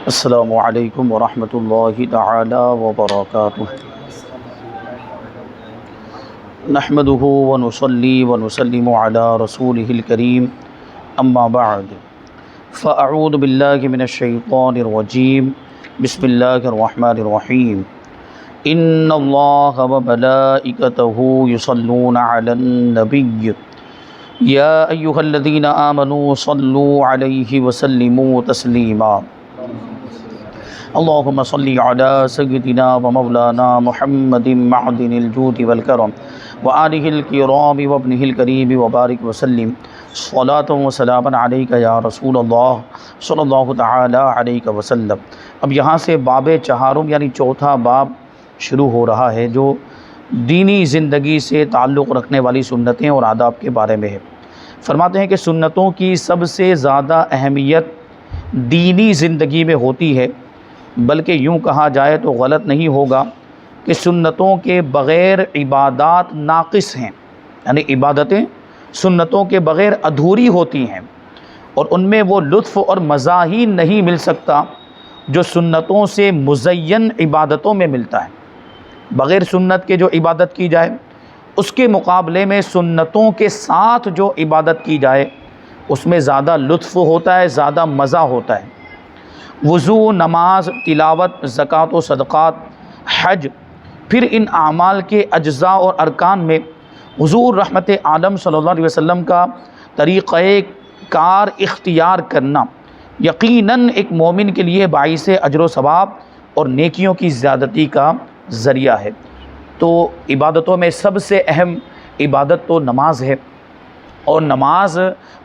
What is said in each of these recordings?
السلام علیکم ورحمۃ اللہ تعالی وبرکاتہ۔ نحمده ونصلی ونسلم علی رسولہ الکریم، اما بعد فاعوذ باللہ من الشیطان الرجیم، بسم اللہ الرحمن الرحیم۔ ان اللہ وملائکتہ یصلون علی النبی یا ایہا الذین آمنوا صلوا علیہ وسلموا تسلیما۔ اللہم صلی علی سیدنا و مولانا محمد معدن الجود والکرم وآلہ الکرام وابنہ الکریم وبارک وسلم صلاۃ و سلاما علیک یا رسول اللہ صلی اللہ تعالی علیہ وسلم۔ اب یہاں سے باب چہارم یعنی چوتھا باب شروع ہو رہا ہے، جو دینی زندگی سے تعلق رکھنے والی سنتیں اور آداب کے بارے میں ہے۔ فرماتے ہیں کہ سنتوں کی سب سے زیادہ اہمیت دینی زندگی میں ہوتی ہے، بلکہ یوں کہا جائے تو غلط نہیں ہوگا کہ سنتوں کے بغیر عبادات ناقص ہیں، یعنی عبادتیں سنتوں کے بغیر ادھوری ہوتی ہیں، اور ان میں وہ لطف اور مزہ ہی نہیں مل سکتا جو سنتوں سے مزین عبادتوں میں ملتا ہے۔ بغیر سنت کے جو عبادت کی جائے اس کے مقابلے میں سنتوں کے ساتھ جو عبادت کی جائے اس میں زیادہ لطف ہوتا ہے، زیادہ مزہ ہوتا ہے۔ وضو، نماز، تلاوت، زکوٰۃ و صدقات، حج، پھر ان اعمال کے اجزاء اور ارکان میں حضور رحمت عالم صلی اللہ علیہ وسلم کا طریقہ کار اختیار کرنا یقیناً ایک مومن کے لیے باعث اجر و ثواب اور نیکیوں کی زیادتی کا ذریعہ ہے۔ تو عبادتوں میں سب سے اہم عبادت تو نماز ہے، اور نماز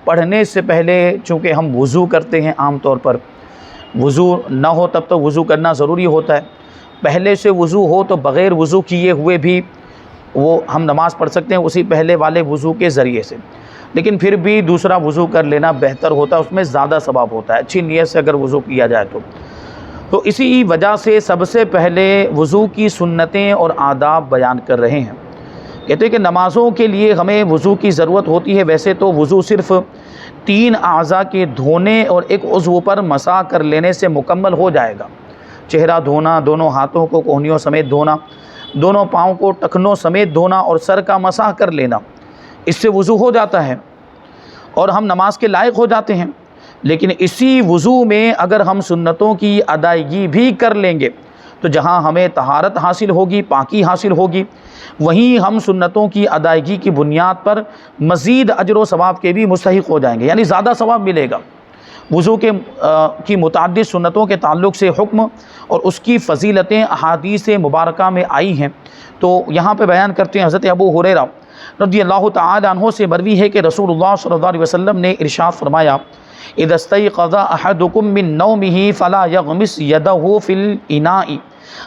پڑھنے سے پہلے چونکہ ہم وضو کرتے ہیں، عام طور پر وضو نہ ہو تب تو وضو کرنا ضروری ہوتا ہے، پہلے سے وضو ہو تو بغیر وضو کیے ہوئے بھی وہ ہم نماز پڑھ سکتے ہیں اسی پہلے والے وضو کے ذریعے سے، لیکن پھر بھی دوسرا وضو کر لینا بہتر ہوتا ہے، اس میں زیادہ ثواب ہوتا ہے اچھی نیت سے اگر وضو کیا جائے تو اسی وجہ سے سب سے پہلے وضو کی سنتیں اور آداب بیان کر رہے ہیں۔ کہتے ہیں کہ نمازوں کے لیے ہمیں وضو کی ضرورت ہوتی ہے۔ ویسے تو وضو صرف 3 اعضاء کے دھونے اور ایک عضو پر مسح کر لینے سے مکمل ہو جائے گا۔ چہرہ دھونا، دونوں ہاتھوں کو کوہنیوں سمیت دھونا، دونوں پاؤں کو ٹخنوں سمیت دھونا اور سر کا مسح کر لینا، اس سے وضو ہو جاتا ہے اور ہم نماز کے لائق ہو جاتے ہیں۔ لیکن اسی وضو میں اگر ہم سنتوں کی ادائیگی بھی کر لیں گے تو جہاں ہمیں طہارت حاصل ہوگی، پاکی حاصل ہوگی، وہیں ہم سنتوں کی ادائیگی کی بنیاد پر مزید اجر و ثواب کے بھی مستحق ہو جائیں گے، یعنی زیادہ ثواب ملے گا۔ وضو کی متعدد سنتوں کے تعلق سے حکم اور اس کی فضیلتیں احادیث مبارکہ میں آئی ہیں، تو یہاں پہ بیان کرتے ہیں۔ حضرت ابو ہریرہ رضی اللہ تعالی عنہ سے مروی ہے کہ رسول اللہ صلی اللہ علیہ وسلم نے ارشاد فرمایا، اذا استيقظ احدكم من نومه فلا يغمس يده في الاناء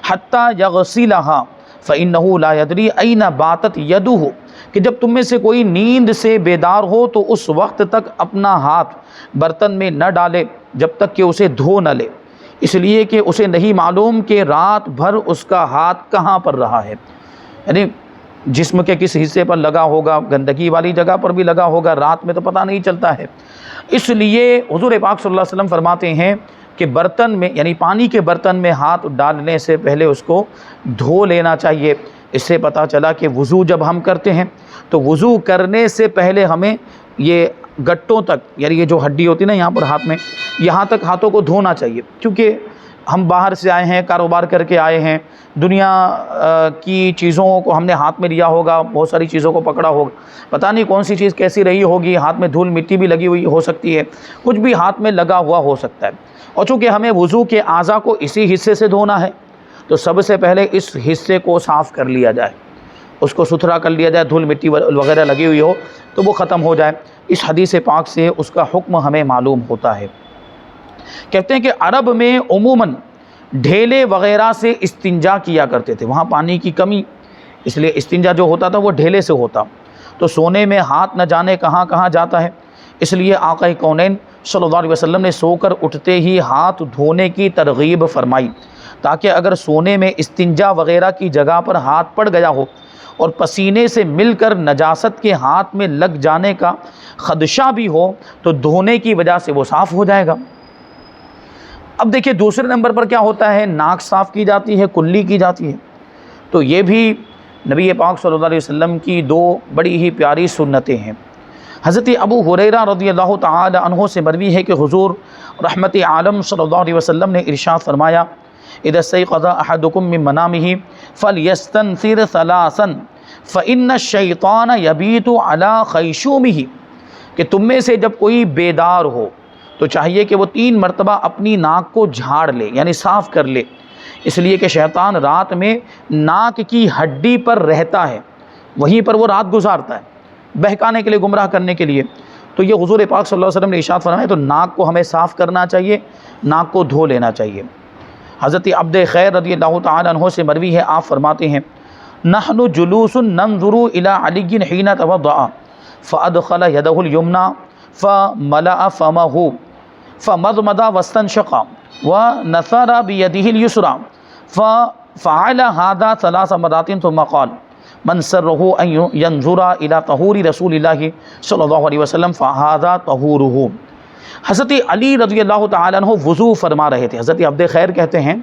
حتى يغسلها فانه لا يدري اين باتت يده، کہ جب تم میں سے کوئی نیند سے بیدار ہو تو اس وقت تک اپنا ہاتھ برتن میں نہ ڈالے جب تک کہ اسے دھو نہ لے، اس لیے کہ اسے نہیں معلوم کہ رات بھر اس کا ہاتھ کہاں پر رہا ہے، یعنی جسم کے کس حصے پر لگا ہوگا، گندگی والی جگہ پر بھی لگا ہوگا، رات میں تو پتہ نہیں چلتا ہے۔ اس لیے حضور پاک صلی اللہ علیہ وسلم فرماتے ہیں کہ برتن میں یعنی پانی کے برتن میں ہاتھ ڈالنے سے پہلے اس کو دھو لینا چاہیے۔ اس سے پتہ چلا کہ وضو جب ہم کرتے ہیں تو وضو کرنے سے پہلے ہمیں یہ گٹوں تک، یعنی یہ جو ہڈی ہوتی ہے نا یہاں پر ہاتھ میں، یہاں تک ہاتھوں کو دھونا چاہیے، کیونکہ ہم باہر سے آئے ہیں، کاروبار کر کے آئے ہیں، دنیا کی چیزوں کو ہم نے ہاتھ میں لیا ہوگا، بہت ساری چیزوں کو پکڑا ہوگا، پتہ نہیں کون سی چیز کیسی رہی ہوگی، ہاتھ میں دھول مٹی بھی لگی ہوئی ہو سکتی ہے، کچھ بھی ہاتھ میں لگا ہوا ہو سکتا ہے، اور چونکہ ہمیں وضو کے اعضاء کو اسی حصے سے دھونا ہے تو سب سے پہلے اس حصے کو صاف کر لیا جائے، اس کو ستھرا کر لیا جائے، دھول مٹی وغیرہ لگی ہوئی ہو تو وہ ختم ہو جائے۔ اس حدیث پاک سے اس کا حکم ہمیں معلوم ہوتا ہے۔ کہتے ہیں کہ عرب میں عموماً ڈھیلے وغیرہ سے استنجا کیا کرتے تھے، وہاں پانی کی کمی، اس لیے استنجا جو ہوتا تھا وہ ڈھیلے سے ہوتا، تو سونے میں ہاتھ نہ جانے کہاں کہاں جاتا ہے، اس لیے آقا کونین صلی اللہ علیہ وسلم نے سو کر اٹھتے ہی ہاتھ دھونے کی ترغیب فرمائی، تاکہ اگر سونے میں استنجا وغیرہ کی جگہ پر ہاتھ پڑ گیا ہو اور پسینے سے مل کر نجاست کے ہاتھ میں لگ جانے کا خدشہ بھی ہو تو دھونے کی وجہ سے وہ صاف ہو جائے گا۔ اب دیکھیے دوسرے نمبر پر کیا ہوتا ہے، ناک صاف کی جاتی ہے، کلی کی جاتی ہے، تو یہ بھی نبی پاک صلی اللہ علیہ وسلم کی دو بڑی ہی پیاری سنتیں ہیں۔ حضرت ابو ہریرہ رضی اللہ تعالی عنہ سے مروی ہے کہ حضور رحمت عالم صلی اللہ علیہ وسلم نے ارشاد فرمایا، اذا استيقظ احدكم من منامه فليستنثر ثلاثا فان الشيطان يبيت على خيشومه، کہ تم میں سے جب کوئی بیدار ہو تو چاہیے کہ وہ 3 مرتبہ اپنی ناک کو جھاڑ لے، یعنی صاف کر لے، اس لیے کہ شیطان رات میں ناک کی ہڈی پر رہتا ہے، وہیں پر وہ رات گزارتا ہے بہکانے کے لیے، گمراہ کرنے کے لیے۔ تو یہ حضور پاک صلی اللہ علیہ وسلم نے ارشاد فرمایا، تو ناک کو ہمیں صاف کرنا چاہیے، ناک کو دھو لینا چاہیے۔ حضرت عبد خیر رضی اللہ تعالی عنہ سے مروی ہے، آپ فرماتے ہیں، نحن جلوس ننظر الى علی حین توضأ فادخل یدہ الیمنی فملأ فمہ فمضمض واستنشق ونثر بیدہ الیسری ففعل هذا 3 مرات ثم قال من سرہ ان ینظر الى طہور رسول اللہ صلی اللہ علیہ وسلم فہذا طہورہ۔ حضرت علی رضی اللہ تعالیٰ عنہ وضو فرما رہے تھے۔ حضرت عبد خیر کہتے ہیں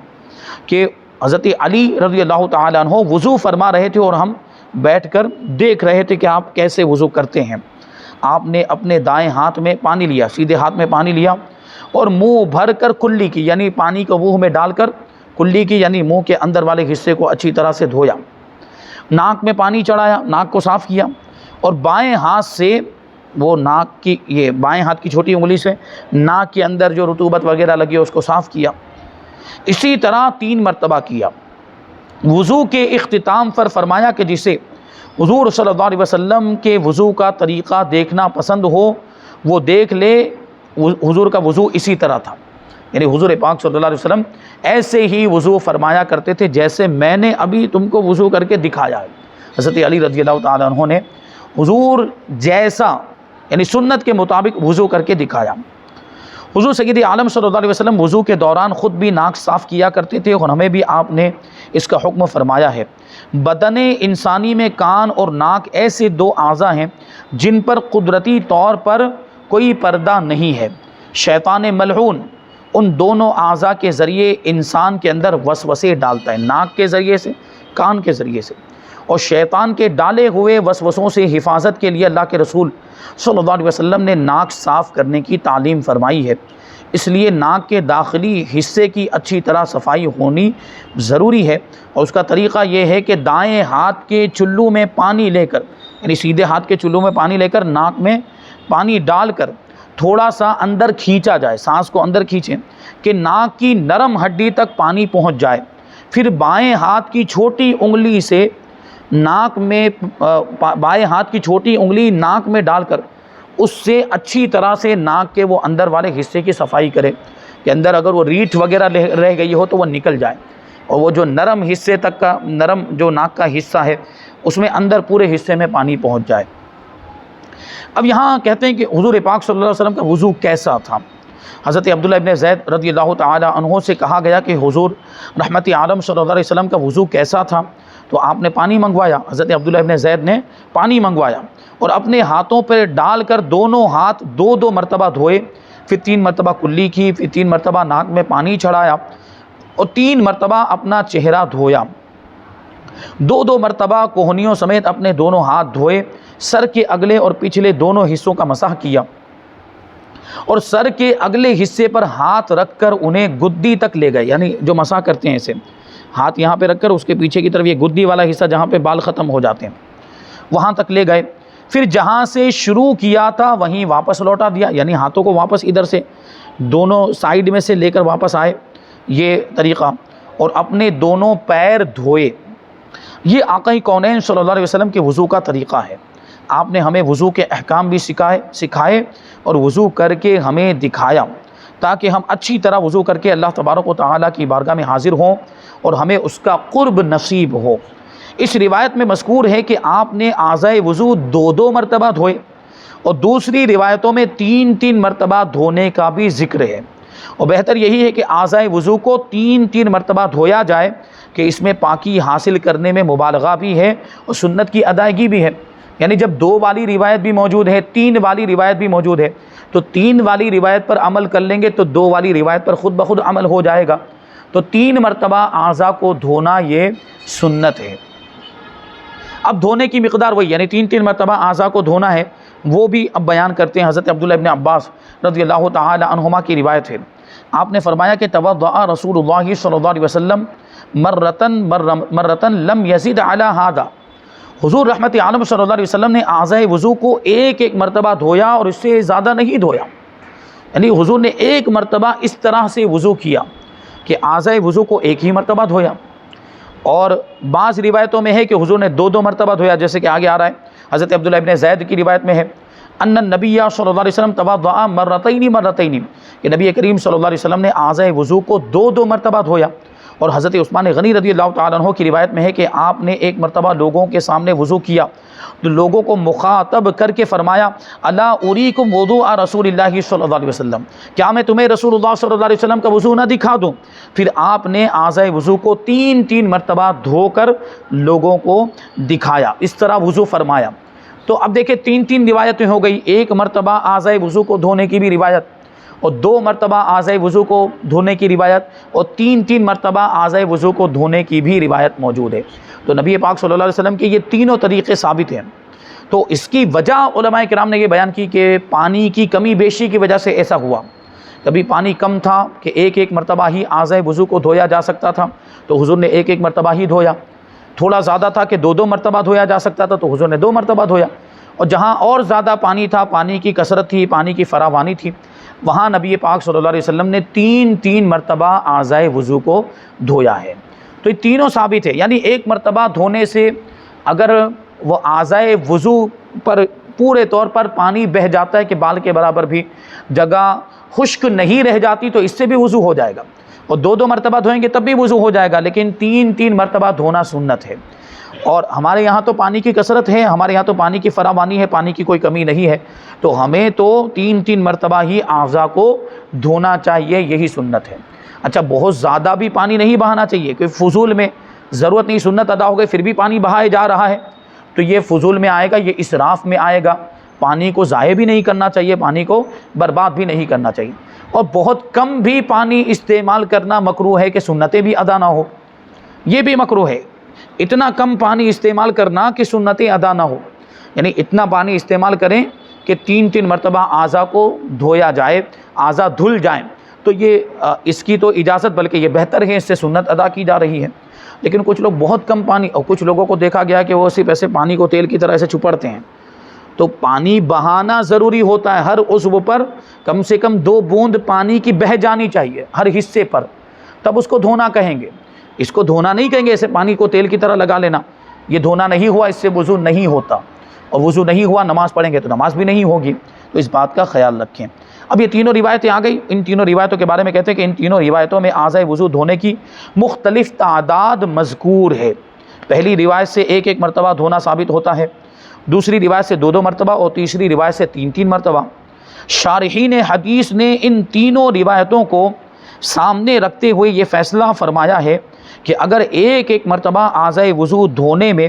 کہ حضرت علی رضی اللہ تعالیٰ عنہ وضو فرما رہے تھے اور ہم بیٹھ کر دیکھ رہے تھے کہ آپ کیسے وضو کرتے ہیں۔ آپ نے اپنے دائیں ہاتھ میں پانی لیا، سیدھے ہاتھ میں پانی لیا اور منہ بھر کر کلی کی، یعنی پانی کو منہ میں ڈال کر کلی کی، یعنی منہ کے اندر والے حصے کو اچھی طرح سے دھویا، ناک میں پانی چڑھایا، ناک کو صاف کیا، اور بائیں ہاتھ سے وہ ناک کی، یہ بائیں ہاتھ کی چھوٹی انگلی سے ناک کے اندر جو رطوبت وغیرہ لگی ہے اس کو صاف کیا۔ اسی طرح 3 مرتبہ کیا۔ وضو کے اختتام پر فرمایا کہ جسے حضور صلی اللہ علیہ وسلم کے وضو کا طریقہ دیکھنا پسند ہو وہ دیکھ لے، حضور کا وضو اسی طرح تھا، یعنی حضور پاک صلی اللہ علیہ وسلم ایسے ہی وضو فرمایا کرتے تھے جیسے میں نے ابھی تم کو وضو کر کے دکھایا ہے۔ حضرت علی رضی اللہ تعالیٰ عنہ نے حضور جیسا، یعنی سنت کے مطابق وضو کر کے دکھایا۔ حضور سید عالم صلی اللہ علیہ وسلم وضو کے دوران خود بھی ناک صاف کیا کرتے تھے اور ہمیں بھی آپ نے اس کا حکم فرمایا ہے۔ بدن انسانی میں کان اور ناک ایسے 2 اعضاء ہیں جن پر قدرتی طور پر کوئی پردہ نہیں ہے۔ شیطان ملعون ان دونوں اعضاء کے ذریعے انسان کے اندر وسوسے ڈالتا ہے، ناک کے ذریعے سے، کان کے ذریعے سے، اور شیطان کے ڈالے ہوئے وسوسوں سے حفاظت کے لیے اللہ کے رسول صلی اللہ علیہ وسلم نے ناک صاف کرنے کی تعلیم فرمائی ہے۔ اس لیے ناک کے داخلی حصے کی اچھی طرح صفائی ہونی ضروری ہے، اور اس کا طریقہ یہ ہے کہ دائیں ہاتھ کے چلو میں پانی لے کر، یعنی سیدھے ہاتھ کے چلو میں پانی لے کر ناک میں پانی ڈال کر تھوڑا سا اندر کھینچا جائے، سانس کو اندر کھینچیں کہ ناک کی نرم ہڈی تک پانی پہنچ جائے، پھر بائیں ہاتھ کی چھوٹی انگلی سے ناک میں، بائیں ہاتھ کی چھوٹی انگلی ناک میں ڈال کر اس سے اچھی طرح سے ناک کے وہ اندر والے حصے کی صفائی کرے کہ اندر اگر وہ ریٹھ وغیرہ رہ گئی ہو تو وہ نکل جائے، اور وہ جو نرم حصے تک کا، نرم جو ناک کا حصہ ہے اس میں اندر پورے حصے میں پانی پہنچ جائے۔ اب یہاں کہتے ہیں کہ حضور پاک صلی اللہ علیہ وسلم کا وضو کیسا تھا۔ حضرت عبداللہ ابن زید رضی اللہ تعالی عنہ سے کہا گیا کہ حضور رحمت عالم صلی اللہ علیہ وسلم کا وضو کیسا تھا، تو آپ نے پانی منگوایا، حضرت عبداللہ ابن زید نے پانی منگوایا اور اپنے ہاتھوں پر ڈال کر دونوں ہاتھ 2 مرتبہ دھوئے، پھر 3 مرتبہ کلی کی، پھر 3 مرتبہ ناک میں پانی چڑھایا اور 3 مرتبہ اپنا چہرہ دھویا، 2 مرتبہ کوہنیوں سمیت اپنے دونوں ہاتھ دھوئے، سر کے اگلے اور پچھلے دونوں حصوں کا مسح کیا اور سر کے اگلے حصے پر ہاتھ رکھ کر انہیں گدی تک لے گئے، یعنی جو مسح کرتے ہیں اسے ہاتھ یہاں پہ رکھ کر اس کے پیچھے کی طرف یہ گدی والا حصہ جہاں پہ بال ختم ہو جاتے ہیں وہاں تک لے گئے، پھر جہاں سے شروع کیا تھا وہیں واپس لوٹا دیا، یعنی ہاتھوں کو واپس ادھر سے دونوں سائیڈ میں سے لے کر واپس آئے، یہ طریقہ، اور اپنے دونوں پیر دھوئے۔ یہ آقا کونین صلی اللہ علیہ وسلم کے وضو کا طریقہ ہے۔ آپ نے ہمیں وضو کے احکام بھی سکھائے اور وضو کر کے ہمیں دکھایا تاکہ ہم اچھی طرح وضو کر کے اللہ تبارک و تعالیٰ کی بارگاہ میں حاضر ہوں اور ہمیں اس کا قرب نصیب ہو۔ اس روایت میں مذکور ہے کہ آپ نے اعضائے وضو 2 مرتبہ دھوئے، اور دوسری روایتوں میں 3 مرتبہ دھونے کا بھی ذکر ہے، اور بہتر یہی ہے کہ اعضائے وضو کو 3 مرتبہ دھویا جائے کہ اس میں پاکی حاصل کرنے میں مبالغہ بھی ہے اور سنت کی ادائیگی بھی ہے، یعنی جب 2 والی روایت بھی موجود ہے، 3 والی روایت بھی موجود ہے، تو 3 والی روایت پر عمل کر لیں گے تو 2 والی روایت پر خود بخود عمل ہو جائے گا۔ تو 3 مرتبہ اعضاء کو دھونا یہ سنت ہے۔ اب دھونے کی مقدار وہی، یعنی 3 مرتبہ اعضاء کو دھونا ہے، وہ بھی اب بیان کرتے ہیں۔ حضرت عبداللہ ابن عباس رضی اللہ تعالی عنہما کی روایت ہے، آپ نے فرمایا کہ توضأ رسول اللہ صلی اللہ علیہ وسلم مرتن لم یزد علی ھذا، حضور رحمت عالم صلی اللہ علیہ وسلم نے اعضاء وضو کو ایک مرتبہ دھویا اور اس سے زیادہ نہیں دھویا، یعنی حضور نے 1 مرتبہ اس طرح سے وضو کیا کہ اعضاء وضو کو ایک ہی مرتبہ دھویا۔ اور بعض روایتوں میں ہے کہ حضور نے 2 مرتبہ دھویا، جیسے کہ آگے آ رہا ہے حضرت عبداللہ ابن زید کی روایت میں ہے ان النبی صلی اللہ علیہ وسلم توضأ مرتین کہ نبی کریم صلی اللہ علیہ وسلم نے اعضاء وضو کو 2 مرتبہ دھویا۔ اور حضرت عثمان غنی رضی اللہ تعالیٰ عنہ کی روایت میں ہے کہ آپ نے 1 مرتبہ لوگوں کے سامنے وضو کیا تو لوگوں کو مخاطب کر کے فرمایا الا اریکم وضوء رسول اللہ صلی اللہ علیہ وسلم، کیا میں تمہیں رسول اللہ صلی اللہ علیہ وسلم کا وضو نہ دکھا دوں؟ پھر آپ نے اعضاء وضو کو 3 مرتبہ دھو کر لوگوں کو دکھایا، اس طرح وضو فرمایا۔ تو اب دیکھیں 3 روایتیں ہو گئی، 1 مرتبہ اعضاء وضو کو دھونے کی بھی روایت، اور 2 مرتبہ اعضاء وضو کو دھونے کی روایت، اور 3 مرتبہ اعضاء وضو کو دھونے کی بھی روایت موجود ہے۔ تو نبی پاک صلی اللہ علیہ وسلم کے یہ تینوں طریقے ثابت ہیں۔ تو اس کی وجہ علماء کرام نے یہ بیان کی کہ پانی کی کمی بیشی کی وجہ سے ایسا ہوا، کبھی پانی کم تھا کہ 1 مرتبہ ہی اعضاء وضو کو دھویا جا سکتا تھا تو حضور نے 1 مرتبہ ہی دھویا، تھوڑا زیادہ تھا کہ 2 مرتبہ دھویا جا سکتا تھا تو حضور نے 2 مرتبہ دھویا، اور جہاں اور زیادہ پانی تھا، پانی کی کثرت تھی، پانی کی فراوانی تھی، وہاں نبی پاک صلی اللہ علیہ وسلم نے 3 مرتبہ اعضاء وضو کو دھویا ہے۔ تو یہ تینوں ثابت ہے، یعنی 1 مرتبہ دھونے سے اگر وہ اعضاء وضو پر پورے طور پر پانی بہہ جاتا ہے کہ بال کے برابر بھی جگہ خشک نہیں رہ جاتی تو اس سے بھی وضو ہو جائے گا، اور 2 مرتبہ دھوئیں گے تب بھی وضو ہو جائے گا، لیکن 3 مرتبہ دھونا سنت ہے۔ اور ہمارے یہاں تو پانی کی کثرت ہے، ہمارے یہاں تو پانی کی فراوانی ہے، پانی کی کوئی کمی نہیں ہے، تو ہمیں تو 3 مرتبہ ہی اعضاء کو دھونا چاہیے، یہی سنت ہے۔ اچھا، بہت زیادہ بھی پانی نہیں بہانا چاہیے کہ فضول میں ضرورت نہیں، سنت ادا ہو گئی پھر بھی پانی بہائے جا رہا ہے تو یہ فضول میں آئے گا، یہ اسراف میں آئے گا۔ پانی کو ضائع بھی نہیں کرنا چاہیے، پانی کو برباد بھی نہیں کرنا چاہیے، اور بہت کم بھی پانی استعمال کرنا مکروہ ہے کہ سنتیں بھی ادا نہ ہو، یہ بھی مکروہ ہے۔ اتنا کم پانی استعمال کرنا کہ سنتیں ادا نہ ہو، یعنی اتنا پانی استعمال کریں کہ 3 مرتبہ اعضاء کو دھویا جائے، اعضاء دھل جائیں، تو یہ اس کی تو اجازت بلکہ یہ بہتر ہے، اس سے سنت ادا کی جا رہی ہے۔ لیکن کچھ لوگ بہت کم پانی، اور کچھ لوگوں کو دیکھا گیا کہ وہ صرف ایسے پانی کو تیل کی طرح ایسے چپڑتے ہیں، تو پانی بہانا ضروری ہوتا ہے، ہر عضو پر کم سے کم 2 بوند پانی کی بہہ جانی چاہیے ہر حصے پر، تب اس کو دھونا کہیں گے۔ اس کو دھونا نہیں کہیں گے ایسے پانی کو تیل کی طرح لگا لینا، یہ دھونا نہیں ہوا، اس سے وضو نہیں ہوتا، اور وضو نہیں ہوا نماز پڑھیں گے تو نماز بھی نہیں ہوگی، تو اس بات کا خیال رکھیں۔ اب یہ تینوں روایتیں آ گئی، ان تینوں روایتوں کے بارے میں کہتے ہیں کہ ان تینوں روایتوں میں اعضاء وضو دھونے کی مختلف تعداد مذکور ہے۔ پہلی روایت سے 1 مرتبہ دھونا ثابت ہوتا ہے، دوسری روایت سے 2 مرتبہ، اور تیسری روایت سے 3 مرتبہ۔ شارحین حدیث نے ان تینوں روایتوں کو سامنے رکھتے ہوئے یہ فیصلہ فرمایا ہے کہ اگر 1 مرتبہ اعضاء وضو دھونے میں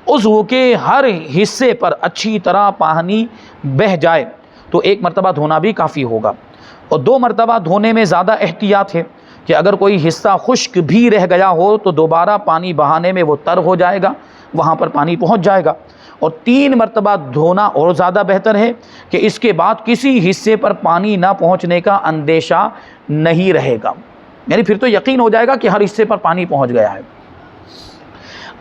عضو کے ہر حصے پر اچھی طرح پانی بہہ جائے تو 1 مرتبہ دھونا بھی کافی ہوگا، اور 2 مرتبہ دھونے میں زیادہ احتیاط ہے کہ اگر کوئی حصہ خشک بھی رہ گیا ہو تو دوبارہ پانی بہانے میں وہ تر ہو جائے گا، وہاں پر پانی پہنچ جائے گا، اور 3 مرتبہ دھونا اور زیادہ بہتر ہے کہ اس کے بعد کسی حصے پر پانی نہ پہنچنے کا اندیشہ نہیں رہے گا، یعنی پھر تو یقین ہو جائے گا کہ ہر حصے پر پانی پہنچ گیا ہے۔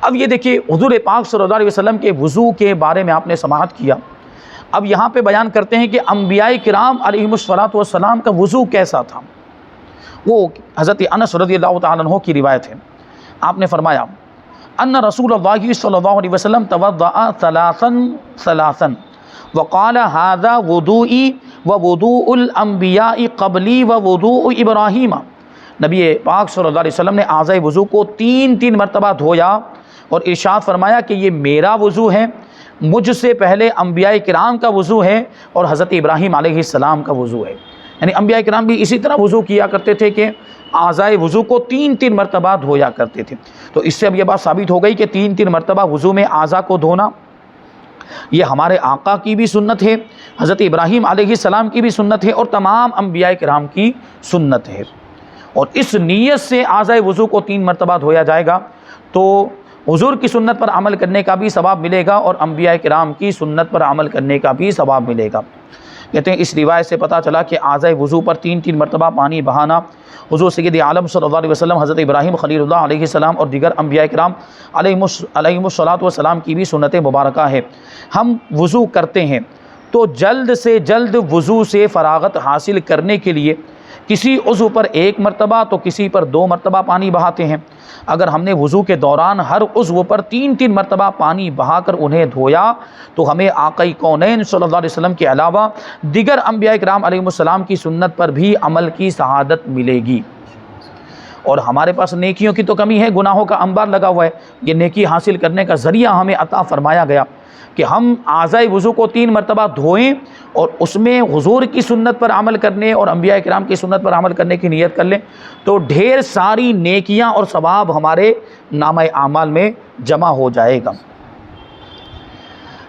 اب یہ دیکھیے حضور پاک صلی اللہ علیہ وسلم کے وضو کے بارے میں آپ نے سماعت کیا، اب یہاں پہ بیان کرتے ہیں کہ انبیاء کرام علیہم الصلاۃ والسلام کا وضو کیسا تھا۔ وہ حضرت انس رضی اللہ تعالیٰ عنہ کی روایت ہے، آپ نے فرمایا ان رسول اللہ صلی اللہ علیہ وسلم توضأ ثلاثا وقال هذا وضوئی ووضوء الانبیاء قبلی ووضوء ابراہیم، نبی پاک صلی اللہ علیہ وسلم نے اعضاء وضو کو 3 مرتبہ دھویا اور ارشاد فرمایا کہ یہ میرا وضو ہے، مجھ سے پہلے انبیاء کرام کا وضو ہے، اور حضرت ابراہیم علیہ السلام کا وضو ہے۔ یعنی انبیاء کرام بھی اسی طرح وضو کیا کرتے تھے کہ اعضاء وضو کو 3 مرتبہ دھویا کرتے تھے۔ تو اس سے اب یہ بات ثابت ہو گئی کہ 3 مرتبہ وضو میں اعضاء کو دھونا یہ ہمارے آقا کی بھی سنت ہے، حضرت ابراہیم علیہ السلام کی بھی سنت ہے، اور تمام انبیاء کرام کی سنت ہے۔ اور اس نیت سے اعضائے وضو کو 3 مرتبہ دھویا جائے گا تو حضور کی سنت پر عمل کرنے کا بھی ثواب ملے گا اور انبیاء کرام کی سنت پر عمل کرنے کا بھی ثواب ملے گا۔ کہتے ہیں اس روایت سے پتہ چلا کہ اعضائے وضو پر 3 مرتبہ پانی بہانا حضور سید عالم صلی اللہ علیہ وسلم، حضرت ابراہیم خلیل اللہ علیہ السلام اور دیگر انبیاء کرام علیہم الصلاۃ والسلام کی بھی سنت مبارکہ ہے۔ ہم وضو کرتے ہیں تو جلد سے جلد وضو سے فراغت حاصل کرنے کے لیے کسی عضو پر 1 مرتبہ تو کسی پر 2 مرتبہ پانی بہاتے ہیں۔ اگر ہم نے وضو کے دوران ہر عضو پر 3 مرتبہ پانی بہا کر انہیں دھویا تو ہمیں آقای کونین صلی اللہ علیہ وسلم کے علاوہ دیگر انبیاء کرام علیہ السلام کی سنت پر بھی عمل کی سعادت ملے گی۔ اور ہمارے پاس نیکیوں کی تو کمی ہے، گناہوں کا انبار لگا ہوا ہے، یہ نیکی حاصل کرنے کا ذریعہ ہمیں عطا فرمایا گیا کہ ہم اعضائے وضو کو 3 مرتبہ دھوئیں اور اس میں حضور کی سنت پر عمل کرنے اور انبیاء کرام کی سنت پر عمل کرنے کی نیت کر لیں تو ڈھیر ساری نیکیاں اور ثواب ہمارے نامہ اعمال میں جمع ہو جائے گا۔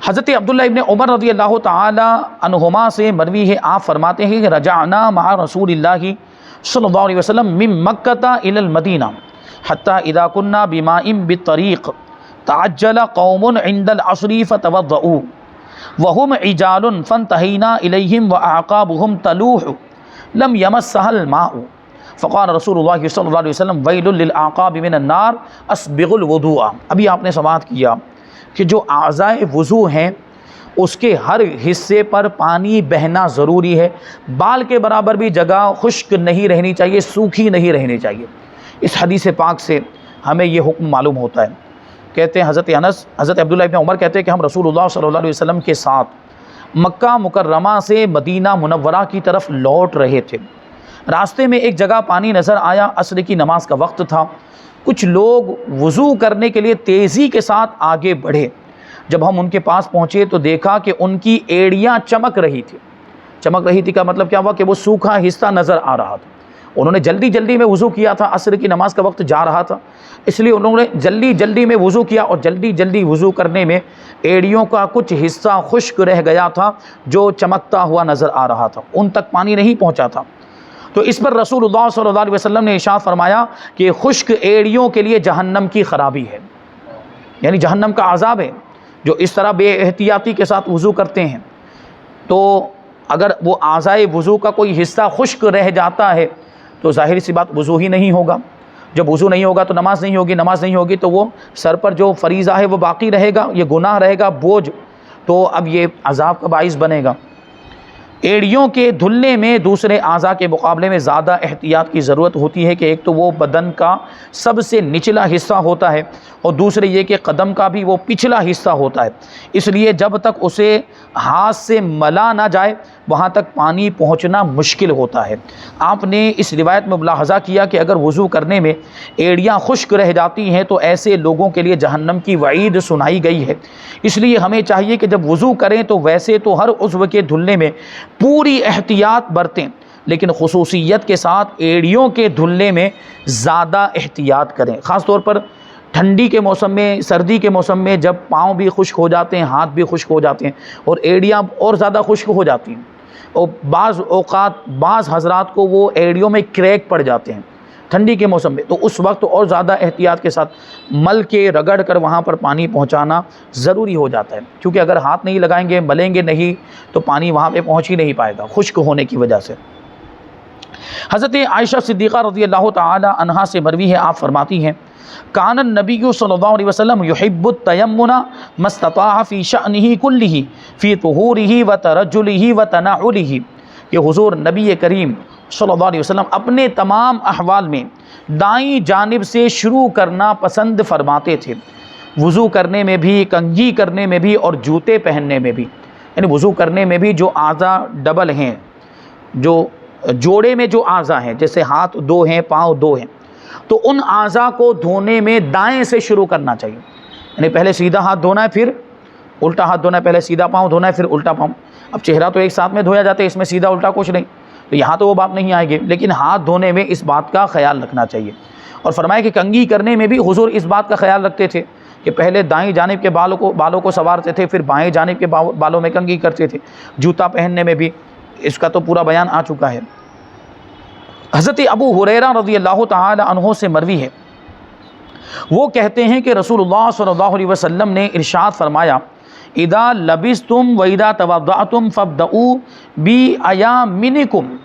حضرت عبداللہ ابن عمر رضی اللہ تعالی عنہما سے مروی ہے، آپ فرماتے ہیں کہ رجعنا مع رسول اللہ صلی اللہ علیہ وسلم من مکہ الی المدینہ حتی اذا كنا بماء بالطریق تعجل قوم عند العصر فتوضؤوا وهم عجال فانتهينا اليهم واعقابهم تلوح لم يمسها الماء فقال رسول اللہ صلی اللہ علیہ وسلم ویل للاعقاب من النار اسبغ الوضوء۔ ابھی آپ نے سماعت کیا کہ جو اعضائے وضو ہیں اس کے ہر حصے پر پانی بہنا ضروری ہے، بال کے برابر بھی جگہ خشک نہیں رہنی چاہیے، سوکھی نہیں رہنی چاہیے۔ اس حدیث پاک سے ہمیں یہ حکم معلوم ہوتا ہے۔ کہتے ہیں حضرت عبداللہ ابن عمر کہتے ہیں کہ ہم رسول اللہ صلی اللہ علیہ وسلم کے ساتھ مکہ مکرمہ سے مدینہ منورہ کی طرف لوٹ رہے تھے۔ راستے میں ایک جگہ پانی نظر آیا، عصر کی نماز کا وقت تھا۔ کچھ لوگ وضو کرنے کے لیے تیزی کے ساتھ آگے بڑھے۔ جب ہم ان کے پاس پہنچے تو دیکھا کہ ان کی ایڑیاں چمک رہی تھی۔ چمک رہی تھی کا مطلب کیا ہوا کہ وہ سوکھا حصہ نظر آ رہا تھا۔ انہوں نے جلدی جلدی میں وضو کیا تھا، عصر کی نماز کا وقت جا رہا تھا، اس لیے انہوں نے جلدی جلدی میں وضو کیا اور جلدی جلدی وضو کرنے میں ایڑیوں کا کچھ حصہ خشک رہ گیا تھا جو چمکتا ہوا نظر آ رہا تھا، ان تک پانی نہیں پہنچا تھا۔ تو اس پر رسول اللہ صلی اللہ علیہ وسلم نے ارشاد فرمایا کہ خشک ایڑیوں کے لیے جہنم کی خرابی ہے، یعنی جہنم کا عذاب ہے۔ جو اس طرح بے احتیاطی کے ساتھ وضو کرتے ہیں تو اگر وہ اعضائے وضو کا کوئی حصہ خشک رہ جاتا ہے تو ظاہر سی بات وضو ہی نہیں ہوگا۔ جب وضو نہیں ہوگا تو نماز نہیں ہوگی، نماز نہیں ہوگی تو وہ سر پر جو فریضہ ہے وہ باقی رہے گا، یہ گناہ رہے گا، بوجھ، تو اب یہ عذاب کا باعث بنے گا۔ ایڑیوں کے دھلنے میں دوسرے اعضاء کے مقابلے میں زیادہ احتیاط کی ضرورت ہوتی ہے کہ ایک تو وہ بدن کا سب سے نچلا حصہ ہوتا ہے اور دوسرے یہ کہ قدم کا بھی وہ پچھلا حصہ ہوتا ہے، اس لیے جب تک اسے ہاتھ سے ملا نہ جائے وہاں تک پانی پہنچنا مشکل ہوتا ہے۔ آپ نے اس روایت میں ملاحظہ کیا کہ اگر وضو کرنے میں ایڑیاں خشک رہ جاتی ہیں تو ایسے لوگوں کے لیے جہنم کی وعید سنائی گئی ہے۔ اس لیے ہمیں چاہیے کہ جب وضو کریں تو ویسے تو ہر عضو کے دھلنے میں پوری احتیاط برتیں، لیکن خصوصیت کے ساتھ ایڑیوں کے دھلنے میں زیادہ احتیاط کریں، خاص طور پر ٹھنڈی کے موسم میں، سردی کے موسم میں جب پاؤں بھی خشک ہو جاتے ہیں، ہاتھ بھی خشک ہو جاتے ہیں اور ایڑیاں اور زیادہ خشک ہو جاتی ہیں، اور بعض اوقات بعض حضرات کو وہ ایڑیوں میں کریک پڑ جاتے ہیں ٹھنڈی کے موسم میں، تو اس وقت اور زیادہ احتیاط کے ساتھ مل کے رگڑ کر وہاں پر پانی پہنچانا ضروری ہو جاتا ہے، کیونکہ اگر ہاتھ نہیں لگائیں گے، ملیں گے نہیں تو پانی وہاں پہ پہنچ ہی نہیں پائے گا خشک ہونے کی وجہ سے۔ حضرت عائشہ صدیقہ رضی اللہ تعالی عنہا سے مروی ہے، آپ فرماتی ہیں کان النبی صلی اللہ علیہ وسلم یحب التیمن ما استطاع فی شأنہ کلہ فی طہورہ وترجلہ وتنعلہ، کہ حضور نبی کریم صلی اللہ علیہ وسلم اپنے تمام احوال میں دائیں جانب سے شروع کرنا پسند فرماتے تھے، وضو کرنے میں بھی، کنگھی کرنے میں بھی اور جوتے پہننے میں بھی، یعنی وضو کرنے میں بھی جو اعضاء ڈبل ہیں، جو جوڑے میں جو اعضاء ہیں، جیسے ہاتھ 2 ہیں، پاؤں 2 ہیں، تو ان اعضاء کو دھونے میں دائیں سے شروع کرنا چاہیے، یعنی پہلے سیدھا ہاتھ دھونا ہے پھر الٹا ہاتھ دھونا ہے، پہلے سیدھا پاؤں دھونا ہے پھر الٹا پاؤں۔ اب چہرہ تو ایک ساتھ میں دھویا جاتا ہے، اس میں سیدھا الٹا کچھ نہیں، تو یہاں تو وہ بات نہیں آئے گی، لیکن ہاتھ دھونے میں اس بات کا خیال رکھنا چاہیے۔ اور فرمایا کہ کنگھی کرنے میں بھی حضور اس بات کا خیال رکھتے تھے کہ پہلے دائیں جانب کے بالوں کو سنوارتے تھے، پھر بائیں جانب کے بالوں میں کنگھی کرتے تھے، جوتا پہننے میں بھی اس کا تو پورا بیان آ چکا ہے۔ حضرت ابو ہریرہ رضی اللہ تعالی عنہ سے مروی ہے، وہ کہتے ہیں کہ رسول اللہ صلی اللہ علیہ وسلم نے ارشاد فرمایا، اذا لبستم و اذا توضأتم فابدؤوا بایامنکم،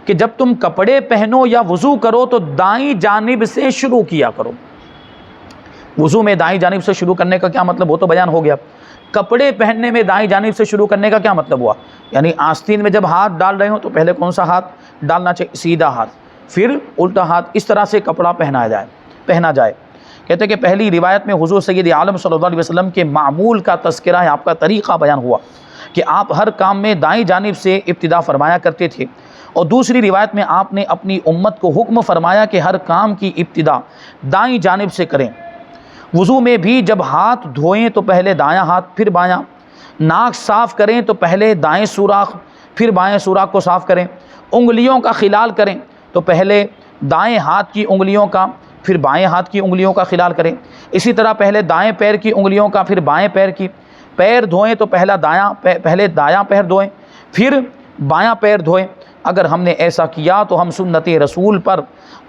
کہ جب تم کپڑے پہنو یا وضو کرو تو دائیں جانب سے شروع کیا کرو۔ وضو میں دائیں جانب سے شروع کرنے کا کیا مطلب وہ تو بیان ہو گیا، کپڑے پہننے میں دائیں جانب سے شروع کرنے کا کیا مطلب ہوا، یعنی آستین میں جب ہاتھ ڈال رہے ہو تو پہلے کون سا ہاتھ ڈالنا چاہیے، سیدھا ہاتھ، پھر الٹا ہاتھ، اس طرح سے کپڑا پہنا جائے۔ کہتے ہیں کہ پہلی روایت میں حضور سید عالم صلی اللہ علیہ وسلم کے معمول کا تذکرہ ہے، آپ کا طریقہ بیان ہوا کہ آپ ہر کام میں دائیں جانب سے ابتدا فرمایا کرتے تھے، اور دوسری روایت میں آپ نے اپنی امت کو حکم فرمایا کہ ہر کام کی ابتدا دائیں جانب سے کریں۔ وضو میں بھی جب ہاتھ دھوئیں تو پہلے دایاں ہاتھ پھر بایاں، ناک صاف کریں تو پہلے دائیں سوراخ پھر بائیں سوراخ کو صاف کریں، انگلیوں کا خلال کریں تو پہلے دائیں ہاتھ کی انگلیوں کا پھر بائیں ہاتھ کی انگلیوں کا خلال کریں، اسی طرح پہلے دائیں پیر کی انگلیوں کا پھر بائیں پیر کی، پیر دھوئیں تو پہلے دایاں پیر دھوئیں پھر بایاں پیر دھوئیں۔ اگر ہم نے ایسا کیا تو ہم سنت رسول پر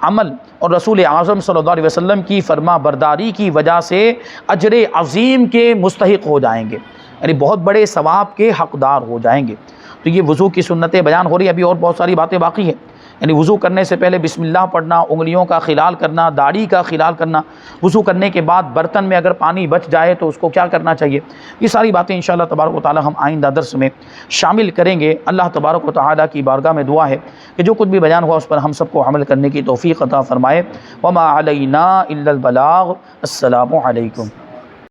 عمل اور رسول اعظم صلی اللہ علیہ وسلم کی فرما برداری کی وجہ سے اجر عظیم کے مستحق ہو جائیں گے، یعنی بہت بڑے ثواب کے حقدار ہو جائیں گے۔ تو یہ وضو کی سنتیں بیان ہو رہی ہے، ابھی اور بہت ساری باتیں باقی ہیں، یعنی وضو کرنے سے پہلے بسم اللہ پڑھنا، انگلیوں کا خلال کرنا، داڑھی کا خلال کرنا، وضو کرنے کے بعد برتن میں اگر پانی بچ جائے تو اس کو کیا کرنا چاہیے، یہ ساری باتیں انشاءاللہ تبارک و تعالی ہم آئندہ درس میں شامل کریں گے۔ اللہ تبارک و تعالی کی بارگاہ میں دعا ہے کہ جو کچھ بھی بیان ہوا اس پر ہم سب کو عمل کرنے کی توفیق عطا فرمائے۔ وما علینا الا البلاغ۔ السلام علیکم۔